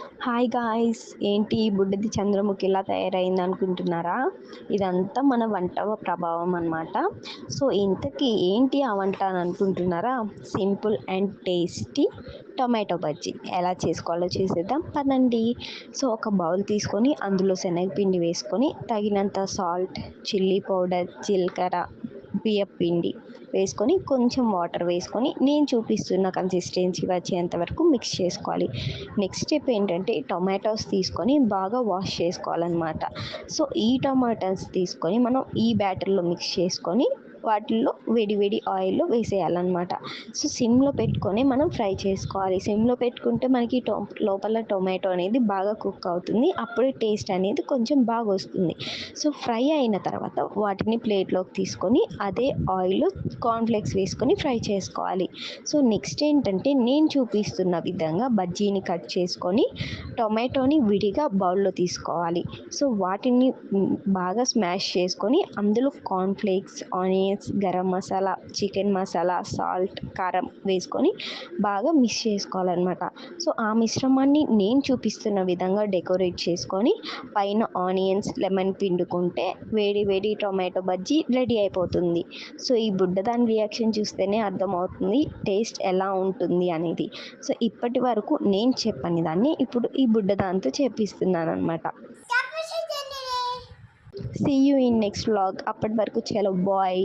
Hi guys, ఏంటి బుడ్డది చంద్రముఖి ఇలా తయారైంది అనుకుంటున్నారా? ఇదంతా మన వంట ప్రభావం అన్నమాట. సో ఇంతకీ ఏంటి ఆ వంట అని అనుకుంటున్నారా? Simple and tasty tomato bajji ఎలా చేసుకోవాలో చూసేద్దాం పదండి. సో ఒక బౌల్ తీసుకొని అందులో శనగపిండి వేసుకొని తగినంత సాల్ట్, చిల్లీ పౌడర్, జీలకర్ర, బియ్యపిండి వేసుకొని కొంచెం వాటర్ వేసుకొని నేను చూపిస్తున్న కన్సిస్టెన్సీ వచ్చేంత వరకు మిక్స్ చేసుకోవాలి. నెక్స్ట్ స్టెప్ ఏంటంటే టొమాటోస్ తీసుకొని బాగా వాష్ చేసుకోవాలన్నమాట. సో ఈ టొమాటోస్ తీసుకొని మనం ఈ బ్యాటర్లో మిక్స్ చేసుకొని వాటిల్లో వేడి వేడి ఆయిల్లో వేసేయాలన్నమాట. సో సిమ్లో పెట్టుకొని మనం ఫ్రై చేసుకోవాలి. సిమ్లో పెట్టుకుంటే మనకి లోపల టొమాటో అనేది బాగా కుక్ అవుతుంది. అప్పుడే టేస్ట్ అనేది కొంచెం బాగా వస్తుంది. సో ఫ్రై అయిన తర్వాత వాటిని ప్లేట్లోకి తీసుకొని అదే ఆయిల్లో కార్న్ఫ్లేక్స్ వేసుకొని ఫ్రై చేసుకోవాలి. సో నెక్స్ట్ ఏంటంటే నేను చూపిస్తున్న విధంగా బజ్జీని కట్ చేసుకొని టొమాటోని విడిగా బౌల్లో తీసుకోవాలి. సో వాటిని బాగా స్మాష్ చేసుకొని అందులో cornflakes, onions, garam masala, chicken masala, salt, కారం వేసుకొని బాగా మిక్స్ చేసుకోవాలన్నమాట. సో ఆ మిశ్రమాన్ని నేను చూపిస్తున్న విధంగా డెకరేట్ చేసుకొని పైన ఆనియన్స్, లెమన్ పిండుకుంటే వేడి వేడి టొమాటో బజ్జీ రెడీ అయిపోతుంది. సో ఈ బుడ్డదాని రియాక్షన్ చూస్తేనే అర్థమవుతుంది టేస్ట్ ఎలా ఉంటుంది అనేది. సో ఇప్పటి వరకు నేను చెప్పని దాన్ని ఇప్పుడు ఈ బుడ్డదాంతో చేపిస్తున్నాను అనమాట. See you in next vlog. అప్పటి వరకు చలో బాయ్.